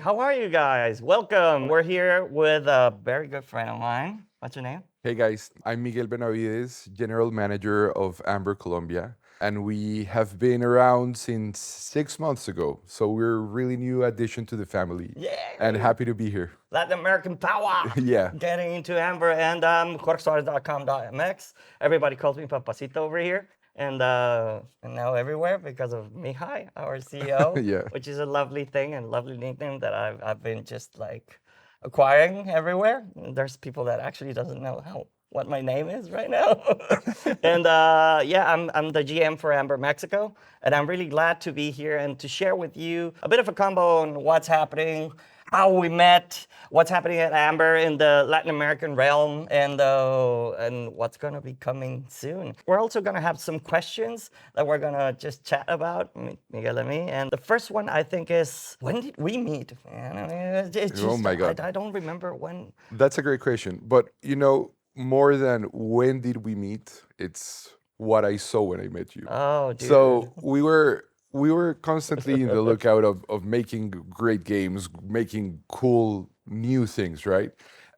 How are you guys? Welcome. We're here with a very good friend of mine. What's your name? Hey guys, I'm Miguel Benavides, General Manager of Amber Colombia, and we have been around since 6 months ago. So we're a really new addition to the family and Yay! happy to be here. Latin American power. Yeah. Getting into Amber and JorgeSuarez.com.mx. Everybody calls me Papacito over here. And now everywhere because of Mihai, our CEO, Yeah. which is a lovely thing and lovely nickname that I've been just like acquiring everywhere. There's people that actually doesn't know what my name is right now. And yeah, I'm the GM for Amber Mexico, and I'm really glad to be here and to share with you a bit of a combo on what's happening, how we met, what's happening at Amber in the Latin American realm, and what's going to be coming soon. We're also going to have some questions that we're going to just chat about, Miguel and me. And the first one I think is, when did we meet? Man, I mean, it's Oh just my God. I don't remember when. That's a great question. But more than when did we meet, it's what I saw when I met you. Oh, dude. So we were constantly in the lookout of making great games, making cool new things, right?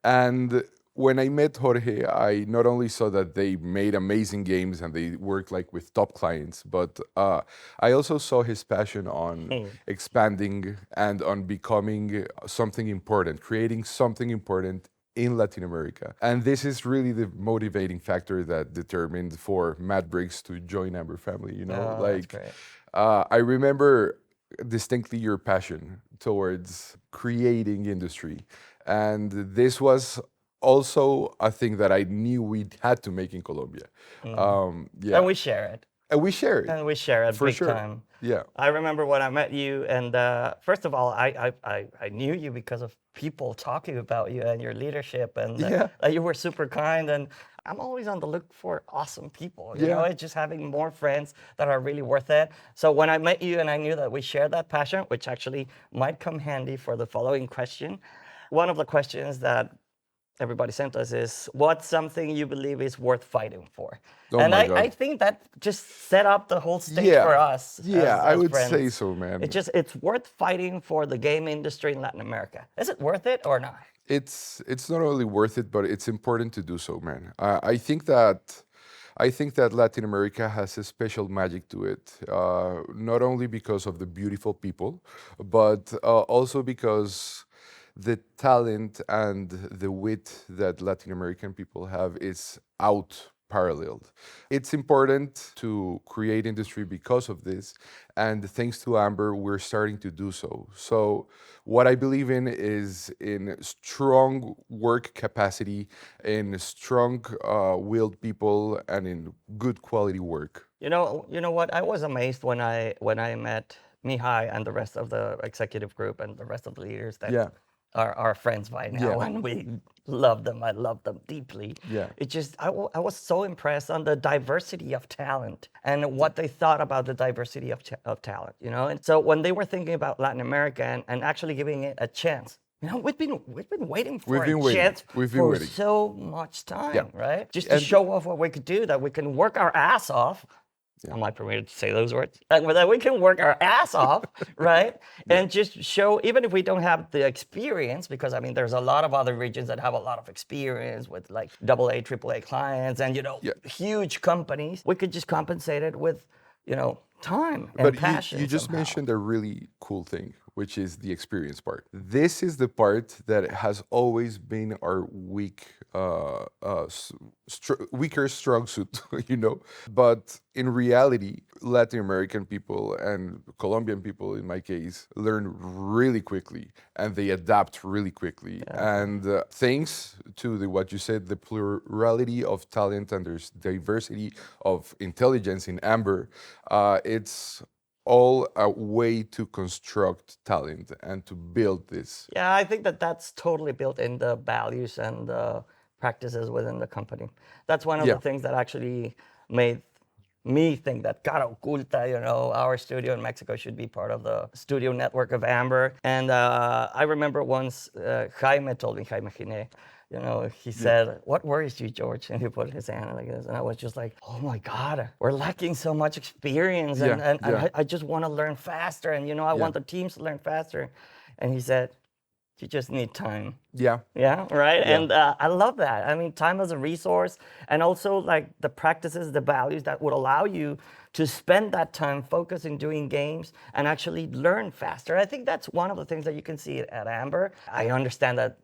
And when I met Jorge, I not only saw that they made amazing games and they worked like with top clients, but I also saw his passion on expanding and on becoming something important, creating something important in Latin America. And this is really the motivating factor that determined for Matt Briggs to join Amber family, Oh, that's great. I remember distinctly your passion towards creating industry. And this was also a thing that I knew we had to make in Colombia. Yeah. And we share it. And we share it And we share it for big sure. time. Yeah. I remember when I met you, and first of all, I knew you because of people talking about you and your leadership, and Yeah. you were super kind. And I'm always on the look for awesome people. You know, Yeah. it's just having more friends that are really worth it. So when I met you, and I knew that we shared that passion, which actually might come handy for the following question. One of the questions that everybody sent us is, what's something you believe is worth fighting for? Oh And my I God. think that just set up the whole stage Yeah. for us Yeah, I as would friends. say so, man. It's worth fighting for the game industry in Latin America. Is it worth it or not? It's not only worth it, but it's important to do so, man. I think that Latin America has a special magic to it, not only because of the beautiful people, but also because the talent and the wit that Latin American people have is out paralleled. It's important to create industry because of this, and thanks to Amber, we're starting to do so. So, what I believe in is in strong work capacity, in strong willed people, and in good quality work. You know what? I was amazed when I met Mihai and the rest of the executive group and the rest of the leaders that Yeah, are our friends by now, yeah, and we love them. I love them deeply. yeah. It just I was so impressed on the diversity of talent and what they thought about the diversity of talent. You know, and so when they were thinking about Latin America and actually giving it a chance. You know, we've been waiting for We've a been waiting. chance We've been for waiting. so much Yeah. time, right? Just to And show off what we could do, that we can work our ass off. yeah, Am I permitted to say those words? That we can work our ass off, right? yeah, And just show, even if we don't have the experience, because I mean, there's a lot of other regions that have a lot of experience with like AA, AAA clients and, yeah. huge companies. We could just compensate it with, time and But passion you just somehow. mentioned a really cool thing, which is the experience part. This is the part that has always been our weaker strong suit, But in reality, Latin American people and Colombian people, in my case, learn really quickly and they adapt really quickly. And thanks to what you said, the plurality of talent and there's diversity of intelligence in Amber, it's all a way to construct talent and to build this. Yeah, I think that that's totally built in the values and the practices within the company. That's one of the Yeah. things that actually made me think that Cara Oculta, our studio in Mexico should be part of the studio network of Amber. And I remember once Jaime told me, Jaime Gine, he said, "What worries you, George?" And he put his hand like this. And I was just like, oh my God, we're lacking so much experience. And, Yeah, and, and yeah. I just want to learn faster. And, I Yeah. want the teams to learn faster. and he said, "You just need time." Yeah. Yeah, right. Yeah. And I love that. I mean, time as a resource, and also like the practices, the values that would allow you to spend that time focusing doing games and actually learn faster. I think that's one of the things that you can see at Amber. I understand that.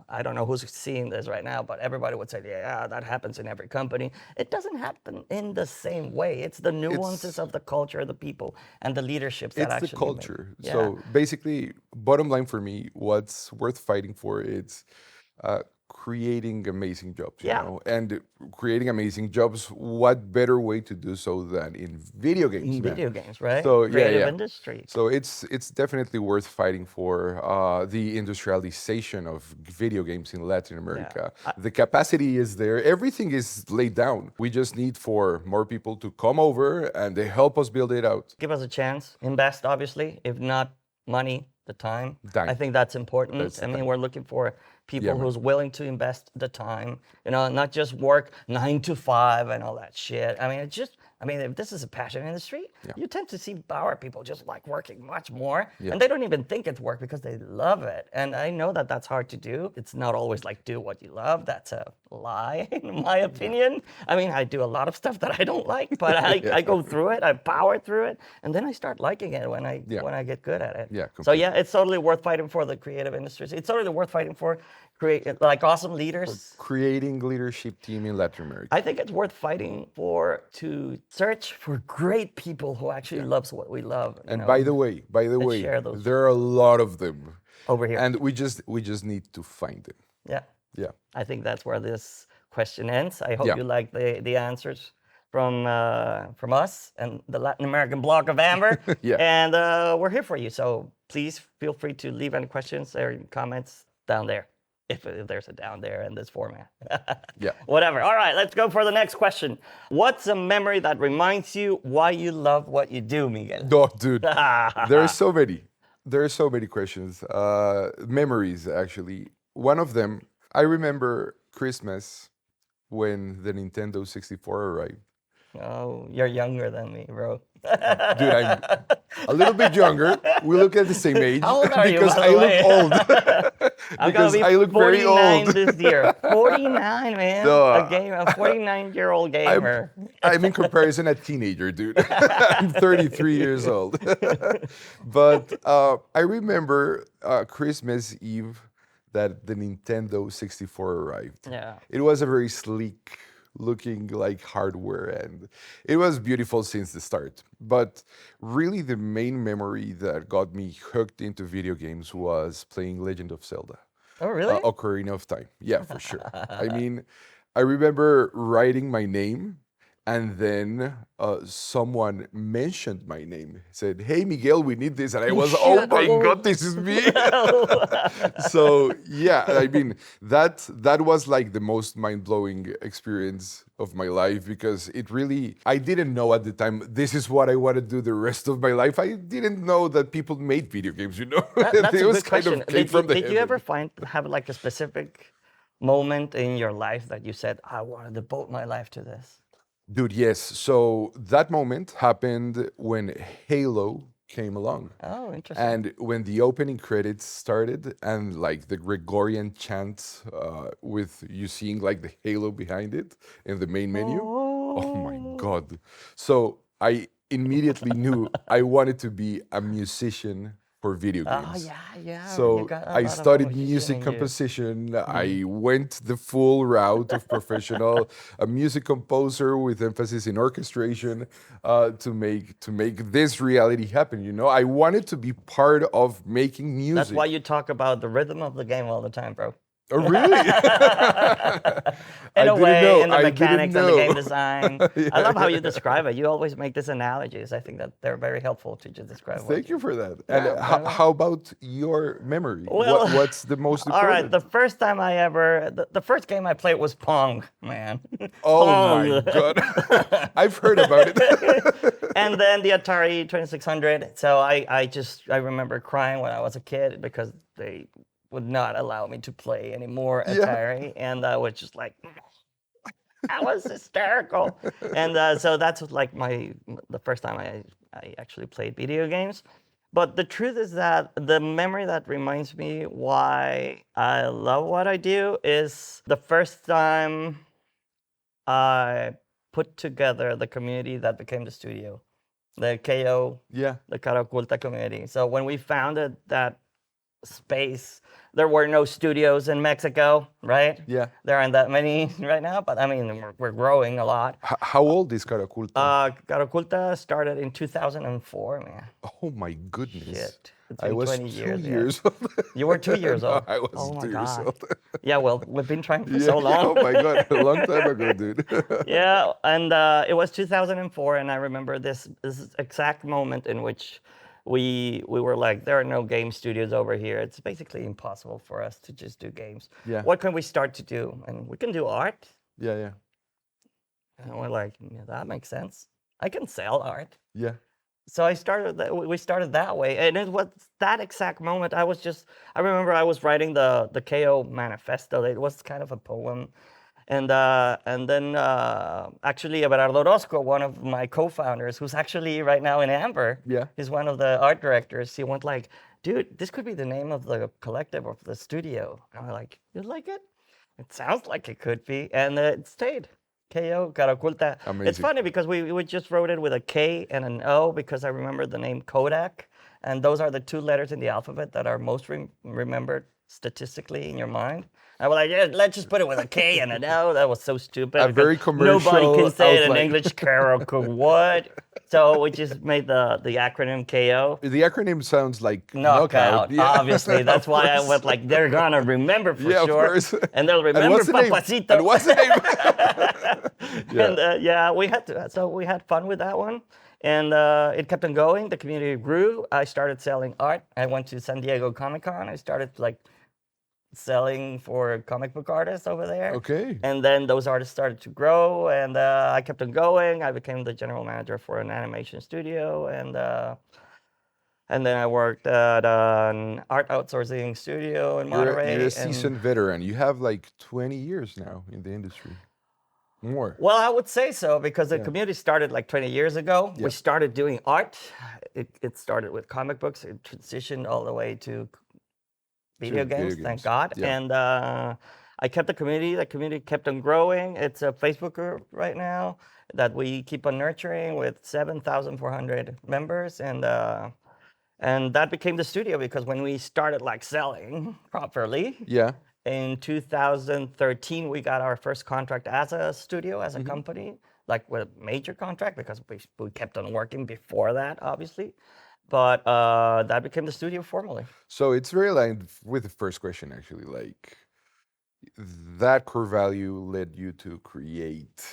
I don't know who's seeing this right now, but everybody would say, "Yeah, that happens in every company." It doesn't happen in the same way. It's the nuances It's of the culture, the people, and the leaderships that it's the actually make. culture. Yeah, So basically, bottom line for me, what's worth fighting for is creating amazing jobs, you yeah. know, and creating amazing jobs. What better way to do so than in video games, In man? video games, right? So yeah, Creative yeah. industry. So it's definitely worth fighting for the industrialization of video games in Latin America. The capacity is there. Everything is laid down. We just need for more people to come over and they help us build it out. Give us a chance. Invest, obviously. If not money, the time. I Time. think that's important. That's I the mean, time. we're looking for people Yeah, man. who's willing to invest the time, not just work 9 to 5 and all that shit. I mean, if this is a passion industry, you tend to see our people just like working much more, and they don't even think it's work because they love it. And I know that that's hard to do. It's not always like do what you love. That's a lie, in my opinion. I mean, I do a lot of stuff that I don't like, but I go through it, I power through it, and then I start liking it when I get good at it. Yeah, So yeah, it's totally worth fighting for the creative industries. It's totally worth fighting for create like awesome leaders. Creating leadership team in Latin America. I think it's worth fighting for to search for great people who actually loves what we love. And by the way, share those. there are a lot of them Over here. and we just need to find them. Yeah. Yeah. I think that's where this question ends. I hope Yeah. you like the answers from us and the Latin American block of Amber. Yeah. And we're here for you. So please feel free to leave any questions or comments down there. If there's a down there in this format. Yeah. Whatever. All right, let's go for the next question. What's a memory that reminds you why you love what you do, Miguel? Oh, dude, there are so many. There are so many questions. Memories, actually. One of them, I remember Christmas when the Nintendo 64 arrived. Oh, you're younger than me, bro. Dude, I'm a little bit younger. We look at the same age. How old are you, because by I the look way? old. I'm because gonna be I look very 49 old. this year. 49, man. No, a 49-year-old gamer. I'm in comparison a teenager, dude. I'm 33 years old. But I remember Christmas Eve that the Nintendo 64 arrived. Yeah. It was a very sleek looking like hardware and it was beautiful since the start. But really the main memory that got me hooked into video games was playing Legend of Zelda. Oh, really? Ocarina of Time. Yeah, for sure. I mean, I remember writing my name and then someone mentioned my name, said, "Hey, Miguel, we need this." And I was, "Oh my God, this is me." So yeah, I mean, that was like the most mind-blowing experience of my life because it really, I didn't know at the time, this is what I want to do the rest of my life. I didn't know that people made video games, you know? That's It a was good kind question. of came from the Did you heaven. ever have like a specific moment in your life that you said, I want to devote my life to this? Dude, yes. So that moment happened when Halo came along. Oh, interesting. And when the opening credits started and like the Gregorian chant with you seeing like the halo behind it in the main menu. Oh my God. So I immediately knew I wanted to be a musician for video games. Oh, yeah. You So got a I lot of studied musician music in you. composition. I went the full route of professional, a music composer with emphasis in orchestration, to make this reality happen. You know, I wanted to be part of making music. That's why you talk about the rhythm of the game all the time, bro. Oh, really? In a way, in the I mechanics didn't and the game know. design. I love how you describe it. You always make these analogies. I think that they're very helpful to just describe what Thank you for that. And Yeah, how about your memory? Well, What's the most All important? right, the first time the first game I played was Pong, man. Oh Pong. my God. I've heard about it. And then the Atari 2600. So I remember crying when I was a kid because they would not allow me to play anymore Atari, and I was just like, that was hysterical. And so that's like the first time I actually played video games. But the truth is that the memory that reminds me why I love what I do is the first time I put together the community that became the studio, the KO, Yeah. the Cara Oculta community. So when we founded that space, there were no studios in Mexico, right? Yeah. There aren't that many right now, but I mean, we're growing a lot. How old is Caraculta? Cara Oculta started in 2004, man. Oh my goodness. Shit. It's I been was 20 2 years. Yeah. years old. You were 2 years No, old. I was Oh my 2 years God. old. Yeah, well, we've been trying for Yeah, so long. oh my God, a long time ago, dude. Yeah, and it was 2004, and I remember this exact moment in which we were like, there are no game studios over here. It's basically impossible for us to just do games. Yeah. What can we start to do? And we can do art. Yeah, yeah, And we're like, yeah, that makes sense. I can sell art. yeah. So we started that way, and it was that exact moment. I remember I was writing the KO manifesto. It was kind of a poem, and then actually Everardo Orozco, one of my co-founders, who's actually right now in Amber, Yeah. he's one of the art directors. He went like, "Dude, this could be the name of the collective of the studio." And I'm like, "You like it? It sounds like it could be," and it stayed. KO, Cara Oculta. It's Amazing. funny because we just wrote it with a K and an O because I remember the name Kodak. And those are the two letters in the alphabet that are most remembered statistically in your mind. I was like, yeah, let's just put it with a K and an O. That was so stupid. A because very commercial Nobody can say it in outline. English, Cara what? So we just made the acronym KO. The acronym sounds like Knockout, Yeah. obviously. That's Of why I course. went like, they're gonna remember for Yeah, of sure. course. And they'll And remember what's the name? Papacito. And what's the name? Yeah. And yeah, we had fun with that one, and it kept on going. The community grew. I started selling art. I went to San Diego Comic Con. I started like selling for comic book artists over there. Okay. And then those artists started to grow, and I kept on going. I became the general manager for an animation studio, and then I worked at an art outsourcing studio in Monterey. You're a and- seasoned veteran. You have like 20 years now in the industry. More. Well, I would say so because the community started like 20 years ago. Yeah. We started doing art. It started with comic books. It transitioned all the way to video games, video thank games. God. Yeah. And I kept the community. The community kept on growing. It's a Facebook group right now that we keep on nurturing with 7,400 members. And that became the studio because when we started like selling properly, Yeah. in 2013, we got our first contract as a studio, as a company, like with a major contract because we kept on working before that, obviously. But that became the studio formally. So it's very aligned with the first question, actually. Like that core value led you to create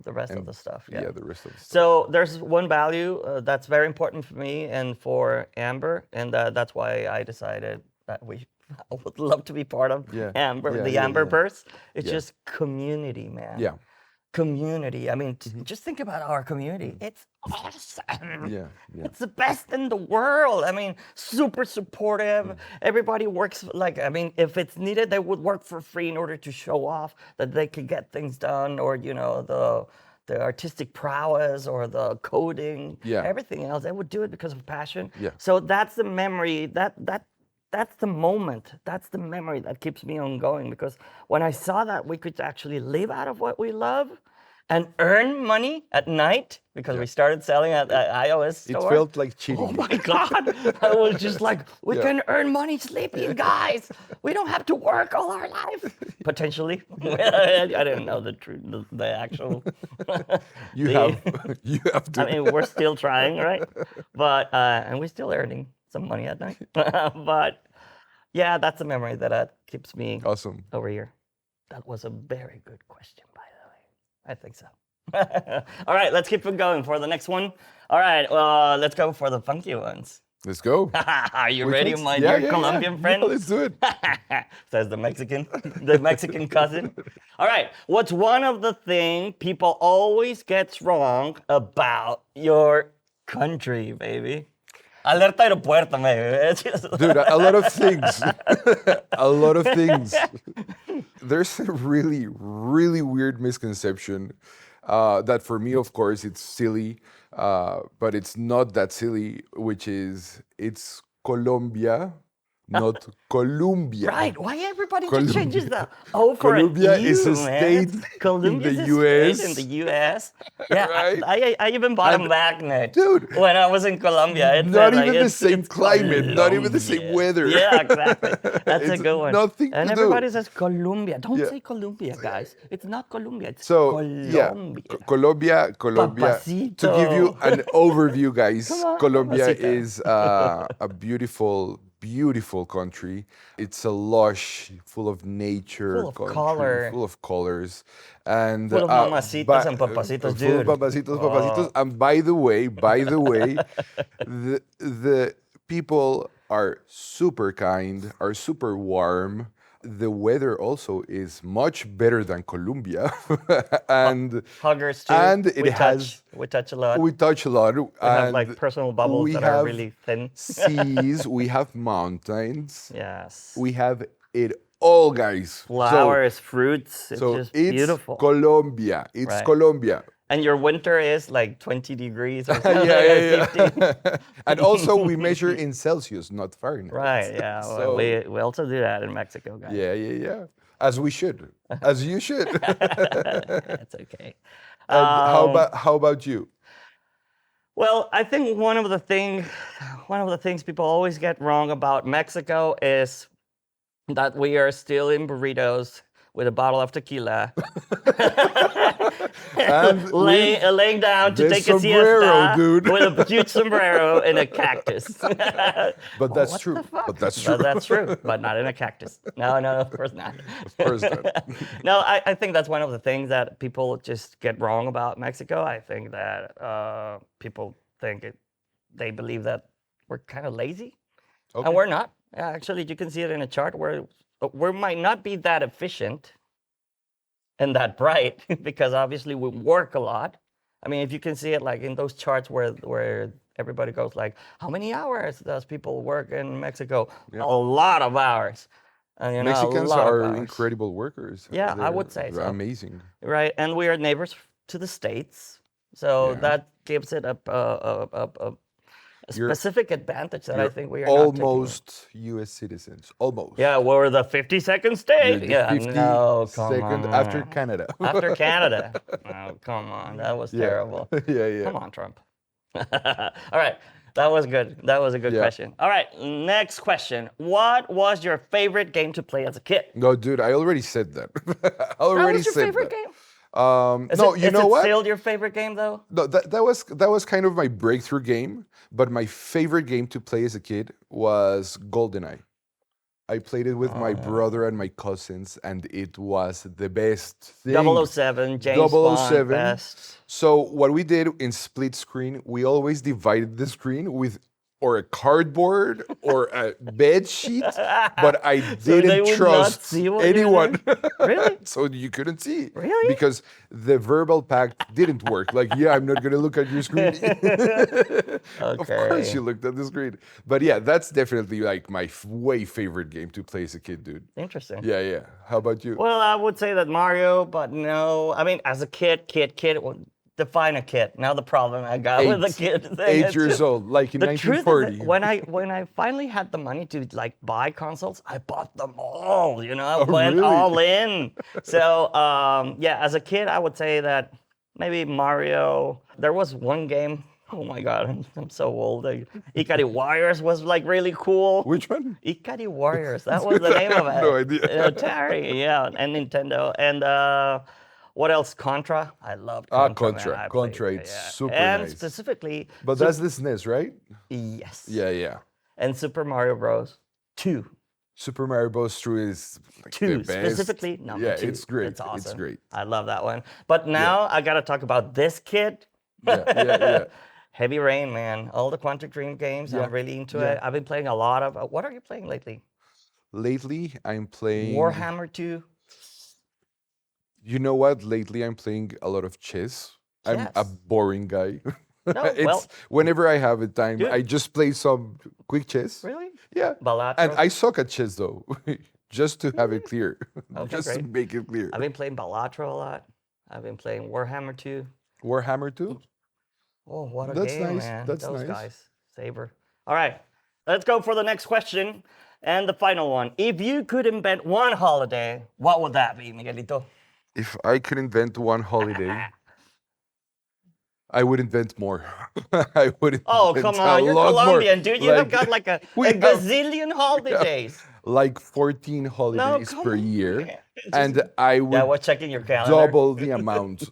The rest of and- the stuff, yeah, the rest of the stuff. So there's one value that's very important for me and for Amber, and that's why I decided that I would love to be part of Yeah, Amber, yeah, the yeah, Amber yeah. Burst. It's Yeah. just community, man. Yeah. Community. I mean, just think about our community. It's awesome. Yeah, yeah. It's the best in the world. I mean, super supportive. Everybody works like, I mean, if it's needed, they would work for free in order to show off that they could get things done, or the artistic prowess or the coding, Yeah. everything else. They would do it because of passion. Yeah. So that's the memory. That's the moment. That's the memory that keeps me on going, because when I saw that we could actually live out of what we love and earn money at night, because we started selling at iOS It store. felt like cheating. Oh my God. I was just like, we Yeah. can earn money sleeping, guys. We don't have to work all our life. Potentially. I didn't know the truth, the actual. You the- have to. I mean, we're still trying, right? But, and we're still earning some money at night. But yeah, that's a memory that keeps me Awesome. over here. That was a very good question, by the way. I think so. All right, let's keep it going for the next one. All right, let's go for the funky ones. Let's go. Are you Which ready, ones? my Yeah, dear yeah, Colombian yeah. friend? Yeah, let's do it. Says the Mexican cousin. All right, what's one of the things people always gets wrong about your country, baby? Alerta aeropuerto, baby. Dude, a lot of things. A lot of things. There's a really, really weird misconception that for me, of course, it's silly, but it's not that silly, which is it's Colombia, not Colombia. Right. Why everybody just changes Colombia. the O for an Colombia is U, a man? state in Colombia the is a state in the US, U.S. Yeah, right? I even bought a And magnet dude, when I was in Colombia. It not said like even the same it's climate, not even the same Colombia. weather. Yeah, exactly. That's a It's good one. nothing And to do. everybody says Colombia. Don't Yeah. say Colombia, guys. It's not Colombia. It's So yeah, Colombia. Colombia. To give you Papacito. an overview, Come guys, on, Colombia papacito. is a beautiful, beautiful country. It's a lush, full of nature Full of country, color. full of colors, and Full of mamacitas and papacitos, full of dude. papacitos, papacitos. Oh. And by the way, the people are super kind, are super warm. The weather also is much better than Colombia, and Huggers too. and it We has touch. We touch a lot. we touch a lot, We have like and personal bubbles we that are have really thin. seas, we have mountains, Yes. we have it all, guys. Flowers, fruits. It's So just it's beautiful. Colombia. It's Right. Colombia. And your winter is like 20 degrees or Yeah, something, or yeah, 15. yeah. And also we measure in Celsius, not Fahrenheit. Right, yeah. Well, So we also do that in Mexico, guys. yeah, yeah, yeah. As we should. As you should. That's okay. And Um, how about you? well, I think one of the things people always get wrong about Mexico is that we are still in burritos with a bottle of tequila, And with laying down to the take a sombrero, siesta dude. with a huge sombrero and a cactus. But that's What true. the fuck? But that's true. But that's true, but not in a cactus. No, no, of course not. Of course not. No, I think that's one of the things that people just get wrong about Mexico. I think that people they believe that we're kind of lazy, Okay. and we're not. Actually, you can see it in a chart where we might not be that efficient and that bright because obviously we work a lot. I mean, if you can see it like in those charts where everybody goes like, how many hours does people work in Mexico? Yeah. A lot of hours. And, a Mexicans lot of are hours. incredible workers. Yeah, I would say They're so. amazing. Right, and we are neighbors to the states, so Yeah. that gives it a You're- specific advantage that I You're think we are not taking. almost U.S. citizens. Almost. Yeah, we're the 52nd You're state. the Yeah, no, come 52nd on. after Canada. After Canada. Oh, come on, that was Yeah. terrible. Yeah, yeah. Come on, Trump. All right, that was good. That was a good Yeah. question. All right, next question. What was your favorite game to play as a kid? No, dude, I already said that. I That already was your said favorite that. game? No, you know is it what? still your favorite game though? No, that was kind of my breakthrough game. But my favorite game to play as a kid was GoldenEye. I played it with my brother and my cousins, and it was the best thing. 007, James Bond, 007. best. So what we did in split screen, we always divided the screen with or a cardboard or a bed sheet, but I So they didn't would not trust see what you were anyone. Really? So you couldn't see. Really? Because the verbal pact didn't work. Like, yeah, I'm not gonna look at your screen. Of course Okay. you looked at the screen. But yeah, that's definitely like my way favorite game to play as a kid, dude. Interesting. Yeah, yeah. How about you? Well, I would say that Mario, but no. I mean, as a kid, well, define a kid. Now the problem I got with the kid thing. 8 years old, like in The truth is 1940. that when I finally had the money to like buy consoles, I bought them all. I went really? all in. So yeah, as a kid, I would say that maybe Mario. There was one game. Oh my God, I'm so old. Ikari Warriors was like really cool. Which one? Ikari Warriors. That was the name of it. No idea. Atari, yeah, and Nintendo. And what else? Contra. I loved Contra. Contra. Man. I Contra, played- it's yeah. super and nice. specifically, But that's the SNES, right? yes. Yeah, yeah. And Super Mario Bros. 2. Super Mario Bros. 2 is like the 2 best. specifically number Yeah, 2. it's great. It's awesome. It's great. I love that one. But now I gotta talk about this kid. Yeah, yeah, yeah. Heavy Rain, man. All the Quantic Dream games. Yeah, I'm really into yeah. it. I've been playing a lot of. What are you playing lately? Lately, I'm playing. Warhammer 2. You know what? Lately, I'm playing a lot of chess. I'm a Chess? boring guy. No, it's well- whenever I have the time, Dude. I just play some quick chess. Really? Yeah. Balatro? And I suck at chess though, just to have it clear, Okay, just to great. make it clear. I've been playing Balatro a lot. I've been playing Warhammer 2. Warhammer 2? Oh, what a That's game, nice. man. That's Those nice. guys. Saber. All right. Let's go for the next question. And the final one. If you could invent one holiday, what would that be, Miguelito? If I could invent one holiday, I would invent more. I would Oh, invent come a on. You're lot more. Colombian, dude. You have got like a we have gazillion holidays. like 14 No, holidays come per on. year, Just- and I yeah, would we're checking your calendar. double the amount.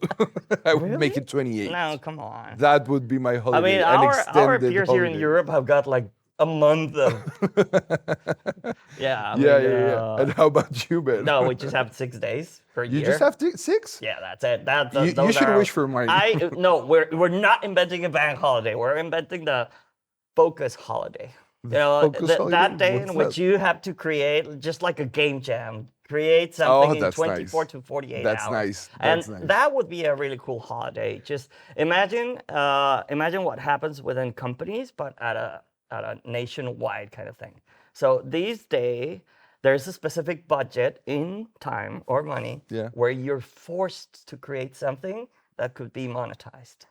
I would make Really? it 28. No, come on. That would be my I holiday. mean, an our extended peers here in holiday. Europe have got like a month of. Yeah, I Yeah, mean, yeah. And how about you, Ben? no, we just have 6 days per You year. just have 6? Yeah, that's it. You Those should are, wish for mine. No, we're not inventing a bank holiday. We're inventing the focus holiday. focus holiday? That day What's in which that? you have to create just like a game jam. Create something in that's 24 nice. to 48 That's hours. nice. And That's nice. that would be a really cool holiday. Just imagine what happens within companies, but at a nationwide kind of thing. So these days, there's a specific budget in time or money Yeah. where you're forced to create something that could be monetized.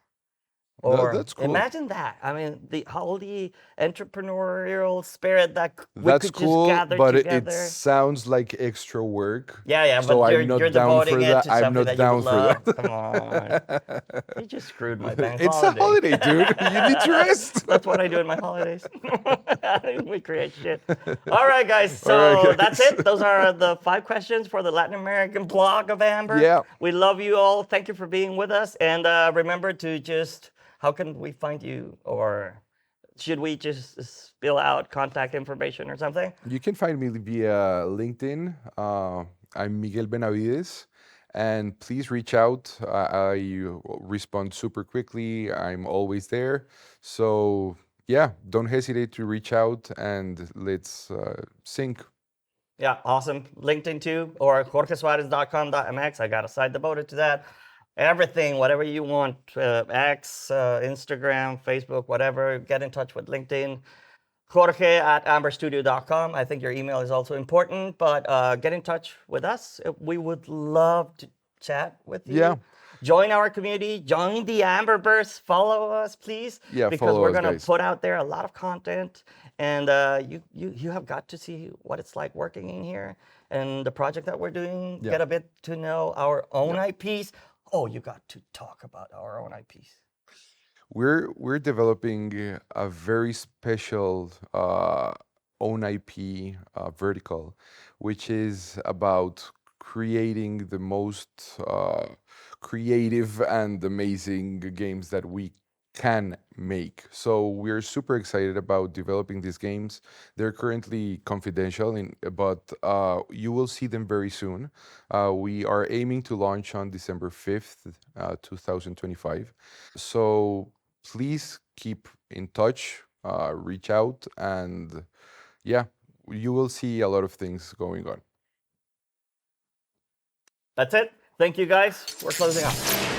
Or That's cool. imagine that. I mean, all the entrepreneurial spirit that we That's could cool, just gather but together. it sounds like extra work. Yeah, so but I'm not you're down devoting for it that. to I'm something not that down you for would love. that. Come on. You just screwed my bank It's a holiday, dude. You need to rest. That's what I do in my holidays. We create shit. All right, guys. So All right, that's guys. it. Those are the 5 questions for the Latin American blog of Amber. Yeah. We love you all. Thank you for being with us. And remember to just, how can we find you? Or should we just spill out contact information or something? You can find me via LinkedIn. I'm Miguel Benavides. And please reach out. I respond super quickly. I'm always there. So, yeah, don't hesitate to reach out and let's sync. Yeah, awesome. LinkedIn too, or jorgesuarez.com.mx. I got a site devoted to that. Everything, whatever you want, X, Instagram, Facebook, whatever, get in touch with LinkedIn. Jorge at amberstudio.com. I think your email is also important, but get in touch with us. We would love to chat with you. Yeah. Join our community. Join the Amberverse. Follow us, please. Yeah, because follow we're us, gonna guys. put out there a lot of content, and you have got to see what it's like working in here and the project that we're doing. Yeah. Get a bit to know our own IPs. Oh, you got to talk about our own IPs. We're developing a very special own IP vertical, which is about creating the most creative and amazing games that we can make. So we're super excited about developing these games. They're currently confidential, but you will see them very soon. We are aiming to launch on December 5th, 2025. So please keep in touch, reach out, and yeah, you will see a lot of things going on. That's it. Thank you, guys. We're closing out.